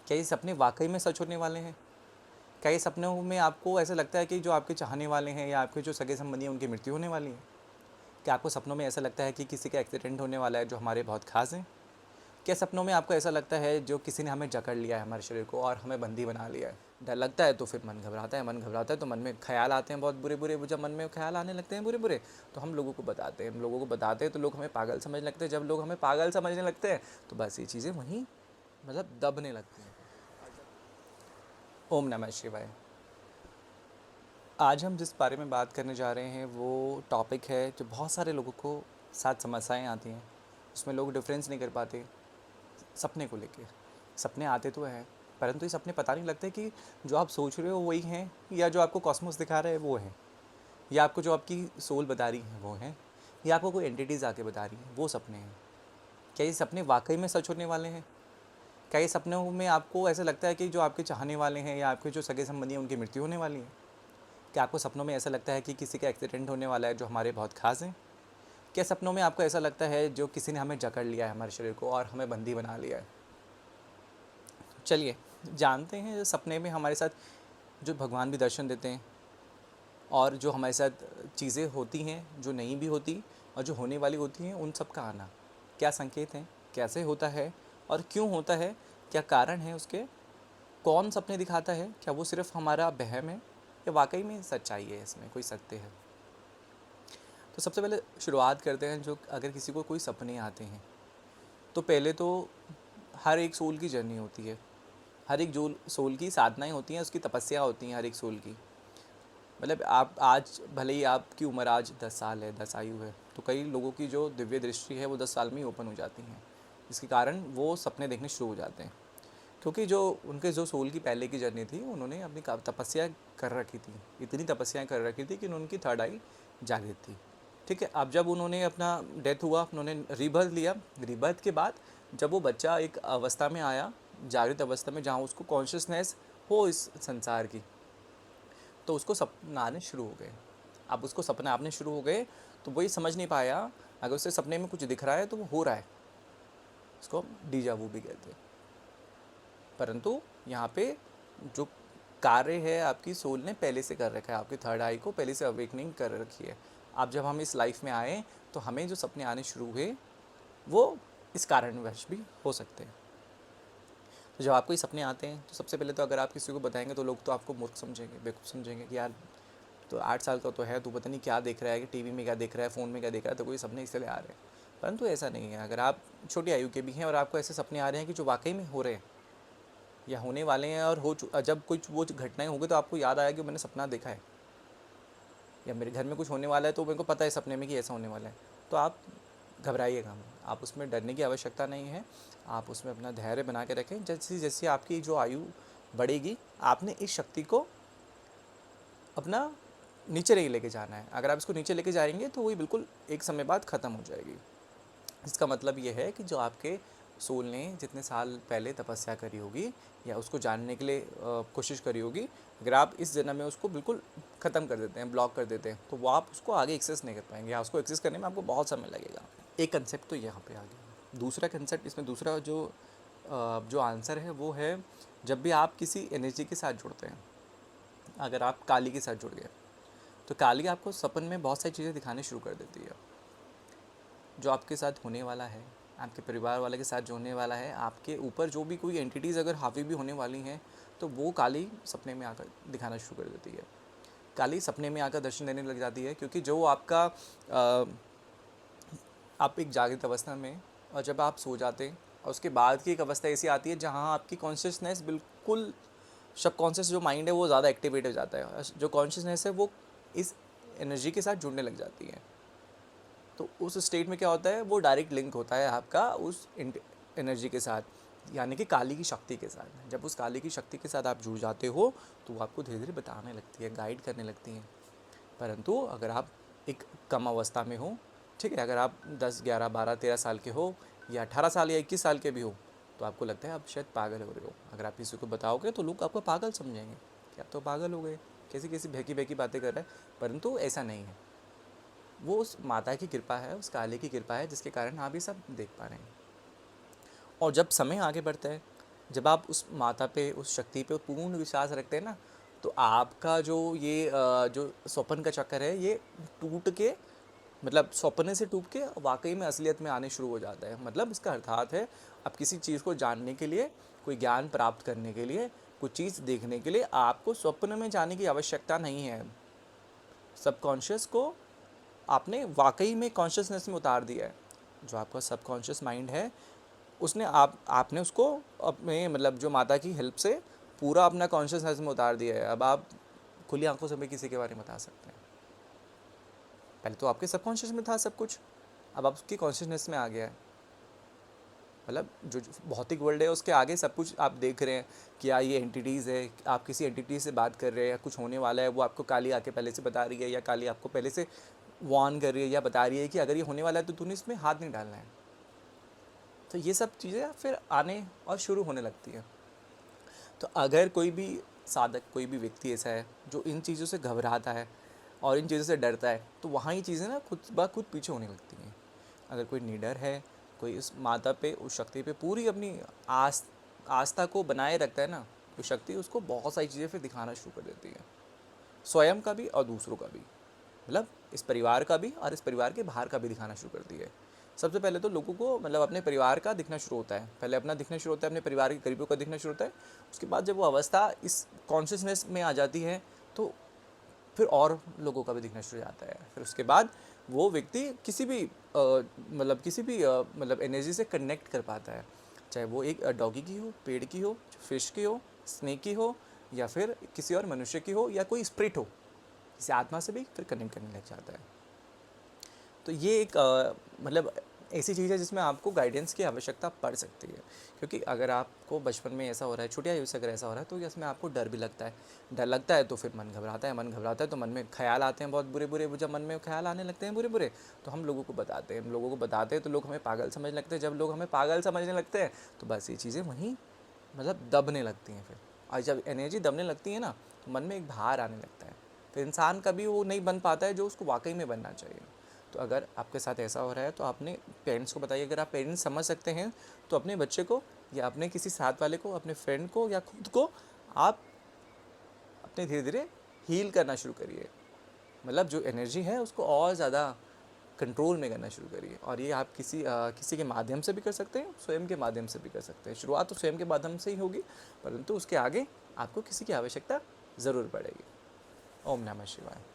क्या ये सपने वाकई में सच होने वाले हैं? क्या ये सपनों में आपको ऐसा लगता है कि जो आपके चाहने वाले हैं या आपके जो सगे संबंधी हैं उनकी मृत्यु होने वाली है? क्या आपको सपनों में ऐसा लगता है कि किसी का एक्सीडेंट होने वाला है जो हमारे बहुत खास हैं? क्या सपनों में आपको ऐसा लगता है जो किसी ने हमें जकड़ लिया है हमारे शरीर को और हमें बंदी बना लिया है? डर लगता है तो फिर मन घबराता है, मन घबराता है तो मन में ख्याल आते हैं बहुत बुरे बुरे। जब मन में ख्याल आने लगते हैं बुरे बुरे तो हम लोगों को बताते हैं, हम लोगों को बताते हैं तो लोग हमें पागल समझने लगते हैं। जब लोग हमें पागल समझने लगते हैं तो बस ये चीज़ें वहीं दबने लगती हैं। ओम नमः शिवाय। आज हम जिस बारे में बात करने जा रहे हैं वो टॉपिक है जो बहुत सारे लोगों को साथ समस्याएं आती हैं, उसमें लोग डिफरेंस नहीं कर पाते। सपने को लेके सपने आते तो हैं, परंतु ये सपने पता नहीं लगते कि जो आप सोच रहे हो वही हैं या जो आपको कॉस्मोस दिखा रहा है वो है, या आपको जो आपकी सोल बता रही है वो है, या आपको कोई एंटिटीज़ आके बता रही है वो सपने हैं। क्या ये सपने वाकई में सच होने वाले हैं? क्या ये सपनों में आपको ऐसा लगता है कि जो आपके चाहने वाले हैं या आपके जो सगे संबंधी हैं उनकी मृत्यु होने वाली है? क्या आपको सपनों में ऐसा लगता है कि किसी का एक्सीडेंट होने वाला है जो हमारे बहुत खास हैं? क्या सपनों में आपको ऐसा लगता है जो किसी ने हमें जकड़ लिया है हमारे शरीर को और हमें बंदी बना लिया है? चलिए जानते हैं सपने में हमारे साथ जो भगवान भी दर्शन देते हैं और जो हमारे साथ चीज़ें होती हैं जो नहीं भी होती और जो होने वाली होती हैं उन सब का आना क्या संकेत हैं, कैसे होता है और क्यों होता है, क्या कारण है उसके, कौन सपने दिखाता है, क्या वो सिर्फ हमारा वहम है या वाकई में सच्चाई है, इसमें कोई सत्य है। तो सबसे पहले शुरुआत करते हैं, जो अगर किसी को कोई सपने आते हैं तो पहले तो हर एक सोल की जर्नी होती है, हर एक जो सोल की साधनाएं होती हैं, उसकी तपस्या होती हैं हर एक सोल की। आप आज भले ही आपकी उम्र आज 10 साल है, 10 आयु है, तो कई लोगों की जो दिव्य दृष्टि है वो 10 साल में ही ओपन हो जाती हैं, जिसके कारण वो सपने देखने शुरू हो जाते हैं। क्योंकि जो उनके जो सोल की पहले की जर्नी थी उन्होंने अपनी तपस्या कर रखी थी, इतनी तपस्याएं कर रखी थी कि उनकी थर्ड आई जागृत थी। ठीक है, अब जब उन्होंने अपना डेथ हुआ, उन्होंने रीबर्थ लिया, रीबर्थ के बाद जब वो बच्चा एक अवस्था में आया, जागृत अवस्था में, जहाँ उसको कॉन्शियसनेस हो इस संसार की, तो उसको सपना आने शुरू हो गए। अब उसको सपने आने शुरू हो गए तो वही समझ नहीं पाया, अगर उसे सपने में कुछ दिख रहा है तो वो हो रहा है, उसको हम डीजा वू भी कहते हैं। परंतु यहाँ पे जो कार्य है आपकी सोल ने पहले से कर रखा है, आपकी थर्ड आई को पहले से अवेकनिंग कर रखी है। अब जब हम इस लाइफ में आए तो हमें जो सपने आने शुरू हुए वो इस कारणवश भी हो सकते हैं। तो जब आपको ये सपने आते हैं तो सबसे पहले तो अगर आप किसी को बताएंगे तो लोग तो आपको मूर्ख समझेंगे, बेवकूफ़ समझेंगे कि यार तो 8 साल का तो है, तू पता नहीं क्या देख रहा है, कि टीवी में क्या देख रहा है, फ़ोन में क्या देख रहा है, तो कोई सपने इसलिए आ रहे हैं। परंतु ऐसा नहीं है। अगर आप छोटी आयु के भी हैं और आपको ऐसे सपने आ रहे हैं कि जो वाकई में हो रहे हैं या होने वाले हैं, और जब कुछ वो घटनाएं होंगी तो आपको याद आया कि मैंने सपना देखा है या मेरे घर में कुछ होने वाला है, तो मेरे को पता है सपने में कि ऐसा होने वाला है, तो आप घबराइएगा मत, आप उसमें डरने की आवश्यकता नहीं है। आप उसमें अपना धैर्य बना के रखें। जैसे जैसे आपकी जो आयु बढ़ेगी, आपने इस शक्ति को अपना नीचे नहीं लेके जाना है। अगर आप इसको नीचे लेके जाएंगे तो वही बिल्कुल एक समय बाद ख़त्म हो जाएगी। इसका मतलब ये है कि जो आपके सोल ने जितने साल पहले तपस्या करी होगी या उसको जानने के लिए कोशिश करी होगी, अगर आप इस जन्म में उसको बिल्कुल ख़त्म कर देते हैं, ब्लॉक कर देते हैं, तो वो आप उसको आगे एक्सेस नहीं कर पाएंगे, या उसको एक्सेस करने में आपको बहुत समय लगेगा। एक कंसेप्ट तो यहाँ पे आ गया। दूसरा कंसेप्ट इसमें, दूसरा जो आंसर है वो है, जब भी आप किसी एनर्जी के साथ जुड़ते हैं, अगर आप काली के साथ जुड़ गए तो काली आपको सपन में बहुत सारी चीज़ें दिखाने शुरू कर देती है। जो आपके साथ होने वाला है, आपके परिवार वाले के साथ जो होने वाला है, आपके ऊपर जो भी कोई एंटिटीज़ अगर हावी भी होने वाली हैं, तो वो काली सपने में आकर दिखाना शुरू कर देती है। काली सपने में आकर दर्शन देने लग जाती है, क्योंकि जो आपका आप एक जागृत अवस्था में, और जब आप सो जाते हैं और उसके बाद की एक अवस्था ऐसी आती है जहाँ आपकी कॉन्शियसनेस बिल्कुल, सबकॉन्शियस जो माइंड है वो ज़्यादा एक्टिवेट हो जाता है, जो कॉन्शियसनेस है वो इस एनर्जी के साथ जुड़ने लग जाती है। तो उस स्टेट में क्या होता है, वो डायरेक्ट लिंक होता है आपका उस एनर्जी के साथ, यानी कि काली की शक्ति के साथ। जब उस काली की शक्ति के साथ आप जुड़ जाते हो तो वो आपको धीरे धीरे बताने लगती है, गाइड करने लगती हैं। परंतु अगर आप एक कम अवस्था में हो, ठीक है, अगर आप 10, 11, 12, 13 साल के हो या 18 साल या 21 साल के भी हो, तो आपको लगता है आप शायद पागल हो रहे हो। अगर आप किसी को बताओगे तो लोग आपको पागल समझेंगे कि आप तो पागल हो गए, कैसी कैसी बहकी बहकी बातें कर रहे हैं। परंतु ऐसा नहीं है, वो उस माता की कृपा है, उस काली की कृपा है, जिसके कारण आप ये सब देख पा रहे हैं। और जब समय आगे बढ़ता है, जब आप उस माता पे, उस शक्ति पे पूर्ण विश्वास रखते हैं ना, तो आपका जो ये जो स्वप्न का चक्कर है ये टूट के, मतलब सपने से टूट के वाकई में असलियत में आने शुरू हो जाता है। मतलब इसका अर्थात है, आप किसी चीज़ को जानने के लिए, कोई ज्ञान प्राप्त करने के लिए, कुछ चीज़ देखने के लिए आपको स्वप्न में जाने की आवश्यकता नहीं है। सबकॉन्शियस को आपने वाकई में कॉन्शियसनेस में उतार दिया है। जो आपका सबकॉन्शियस माइंड है, उसने आपने उसको अपने, मतलब जो माता की हेल्प से पूरा अपना कॉन्शियसनेस में उतार दिया है। अब आप खुली आंखों से भी किसी के बारे में बता सकते हैं। पहले तो आपके सबकॉन्शियस में था सब कुछ, अब आप उसकी कॉन्शियसनेस में आ गया है। मतलब जो भौतिक वर्ल्ड है उसके आगे सब कुछ आप देख रहे हैं कि ये एंटिटीज़ है, आप किसी एंटिटी से बात कर रहे हैं या कुछ होने वाला है, वो आपको काली आके पहले से बता रही है, या काली आपको पहले से वार्न कर रही है या बता रही है कि अगर ये होने वाला है तो तूने इसमें हाथ नहीं डालना है। तो ये सब चीज़ें फिर आने और शुरू होने लगती हैं। तो अगर कोई भी साधक, कोई भी व्यक्ति ऐसा है जो इन चीज़ों से घबराता है और इन चीज़ों से डरता है, तो वहाँ ये चीज़ें ना खुद ब खुद पीछे होने लगती हैं। अगर कोई निडर है, कोई इस माता पे, उस शक्ति पे पूरी अपनी आस्था को बनाए रखता है ना, तो शक्ति उसको बहुत सारी चीज़ें फिर दिखाना शुरू कर देती है, स्वयं का भी और दूसरों का भी। मतलब इस परिवार का भी और इस परिवार के बाहर का भी दिखाना शुरू कर दिया है। सबसे पहले तो लोगों को, मतलब अपने परिवार का दिखना शुरू होता है, पहले अपना दिखना शुरू होता है, अपने परिवार के करीबों का दिखना शुरू होता है। उसके बाद जब वो अवस्था इस कॉन्शियसनेस में आ जाती है, तो फिर और लोगों का भी दिखना शुरू हो जाता है। फिर उसके बाद वो व्यक्ति किसी भी मतलब एनर्जी से कनेक्ट कर पाता है, चाहे वो एक डॉगी की हो, पेड़ की हो, फिश की हो, स्नेक की हो, या फिर किसी और मनुष्य की हो, या कोई स्पिरिट हो, किसी आत्मा से भी फिर कनेक्ट करने लग जाता है। तो ये एक मतलब ऐसी चीज़ है जिसमें आपको गाइडेंस की आवश्यकता पड़ सकती है। क्योंकि अगर आपको बचपन में ऐसा हो रहा है, छोटी आयु से अगर ऐसा हो रहा है, तो इसमें आपको डर भी लगता है। डर लगता है तो फिर मन घबराता है, मन घबराता है तो मन में ख्याल आते हैं बहुत बुरे बुरे। जब मन में ख्याल आने लगते हैं बुरे बुरे, तो हम लोगों को बताते हैं, हम लोगों को बताते हैं तो लोग हमें पागल समझने लगते हैं। जब लोग हमें पागल समझने लगते हैं तो बस ये चीज़ें वहीं मतलब दबने लगती हैं फिर। और जब एनर्जी दबने लगती है ना, तो मन में एक भार आने लगता है। फिर इंसान कभी वो नहीं बन पाता है जो उसको वाकई में बनना चाहिए। तो अगर आपके साथ ऐसा हो रहा है तो आपने पेरेंट्स को बताइए। अगर आप पेरेंट्स समझ सकते हैं तो अपने बच्चे को, या अपने किसी साथ वाले को, अपने फ्रेंड को, या खुद को आप अपने धीरे धीरे हील करना शुरू करिए। मतलब जो एनर्जी है उसको और ज़्यादा कंट्रोल में करना शुरू करिए। और ये आप किसी के माध्यम से भी कर सकते हैं, स्वयं के माध्यम से भी कर सकते हैं। शुरुआत तो स्वयं के माध्यम से ही होगी, परंतु उसके आगे आपको किसी की आवश्यकता ज़रूर पड़ेगी। ओम नमः शिवाय।